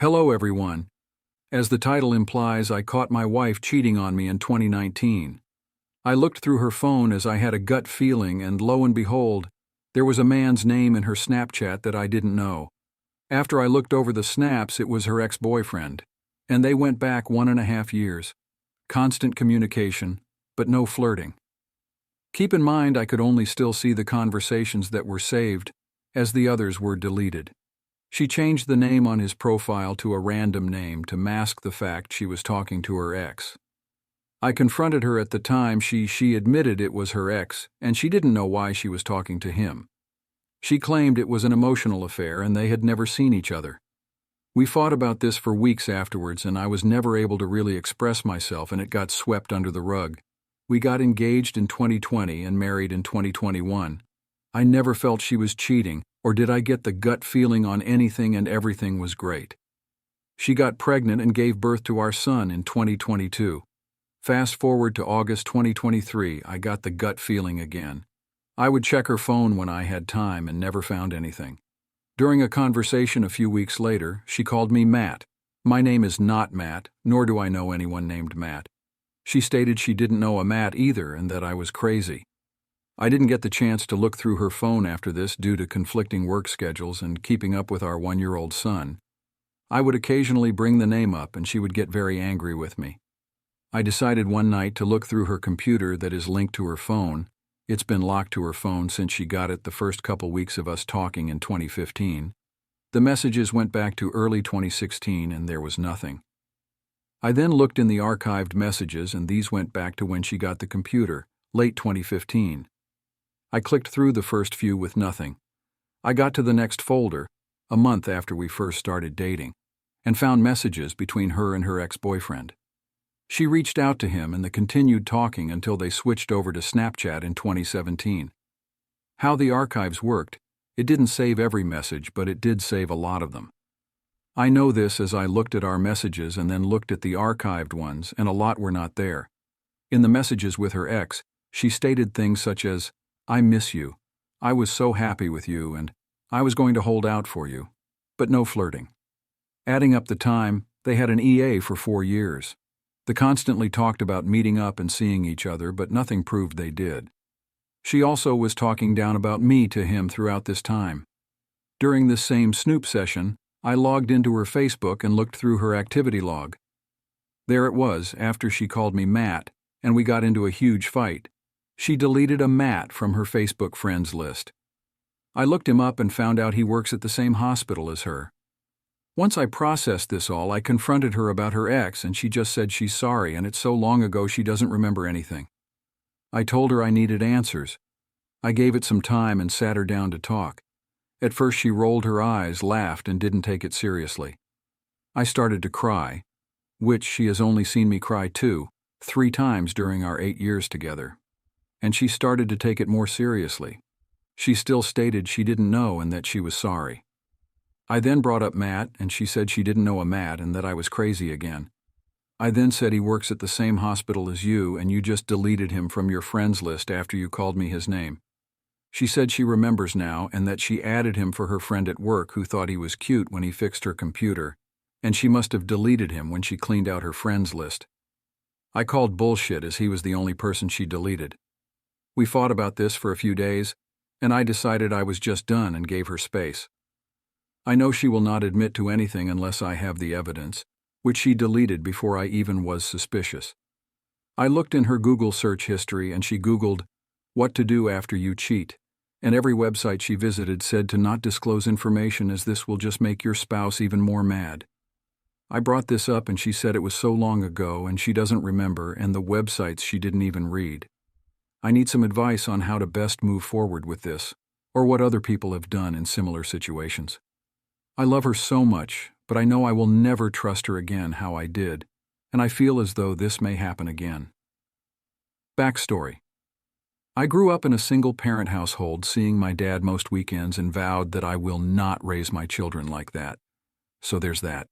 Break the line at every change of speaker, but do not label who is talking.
Hello everyone. As the title implies, I caught my wife cheating on me in 2019. I looked through her phone as I had a gut feeling, and lo and behold, there was a man's name in her Snapchat that I didn't know. After I looked over the snaps, it was her ex-boyfriend, and they went back 1.5 years. Constant communication, but no flirting. Keep in mind, I could only still see the conversations that were saved, as the others were deleted. She changed the name on his profile to a random name to mask the fact she was talking to her ex. I confronted her at the time. She admitted it was her ex, and she didn't know why she was talking to him. She claimed it was an emotional affair and they had never seen each other. We fought about this for weeks afterwards, and I was never able to really express myself, and it got swept under the rug. We got engaged in 2020 and married in 2021. I never felt she was cheating, or did I get the gut feeling on anything, and everything was great. She got pregnant and gave birth to our son in 2022. Fast forward to August 2023, I got the gut feeling again. I would check her phone when I had time and never found anything. During a conversation a few weeks later, she called me Matt. My name is not Matt, nor do I know anyone named Matt. She stated she didn't know a Matt either and that I was crazy. I didn't get the chance to look through her phone after this due to conflicting work schedules and keeping up with our 1-year-old son. I would occasionally bring the name up and she would get very angry with me. I decided one night to look through her computer that is linked to her phone. It's been locked to her phone since she got it the first couple weeks of us talking in 2015. The messages went back to early 2016 and there was nothing. I then looked in the archived messages and these went back to when she got the computer, late 2015. I clicked through the first few with nothing. I got to the next folder, a month after we first started dating, and found messages between her and her ex-boyfriend. She reached out to him and they continued talking until they switched over to Snapchat in 2017. How the archives worked, it didn't save every message, but it did save a lot of them. I know this as I looked at our messages and then looked at the archived ones, and a lot were not there. In the messages with her ex, she stated things such as, "I miss you, I was so happy with you, and I was going to hold out for you," but no flirting. Adding up the time, they had an EA for 4 years. They constantly talked about meeting up and seeing each other, but nothing proved they did. She also was talking down about me to him throughout this time. During this same snoop session, I logged into her Facebook and looked through her activity log. There it was, after she called me Matt, and we got into a huge fight. She deleted a Matt from her Facebook friends list. I looked him up and found out he works at the same hospital as her. Once I processed this all, I confronted her about her ex, and she just said she's sorry and it's so long ago she doesn't remember anything. I told her I needed answers. I gave it some time and sat her down to talk. At first she rolled her eyes, laughed, and didn't take it seriously. I started to cry, which she has only seen me cry 3 times during our 8 years together. And she started to take it more seriously. She still stated she didn't know and that she was sorry. I then brought up Matt, and she said she didn't know a Matt and that I was crazy again. I then said he works at the same hospital as you and you just deleted him from your friends list after you called me his name. She said she remembers now and that she added him for her friend at work who thought he was cute when he fixed her computer, and she must have deleted him when she cleaned out her friends list. I called bullshit as he was the only person she deleted. We fought about this for a few days, and I decided I was just done and gave her space. I know she will not admit to anything unless I have the evidence, which she deleted before I even was suspicious. I looked in her Google search history and she Googled, "What to do after you cheat," and every website she visited said to not disclose information as this will just make your spouse even more mad. I brought this up and she said it was so long ago and she doesn't remember, and the websites she didn't even read. I need some advice on how to best move forward with this, or what other people have done in similar situations. I love her so much, but I know I will never trust her again how I did, and I feel as though this may happen again. Backstory. I grew up in a single-parent household, seeing my dad most weekends, and vowed that I will not raise my children like that. So there's that.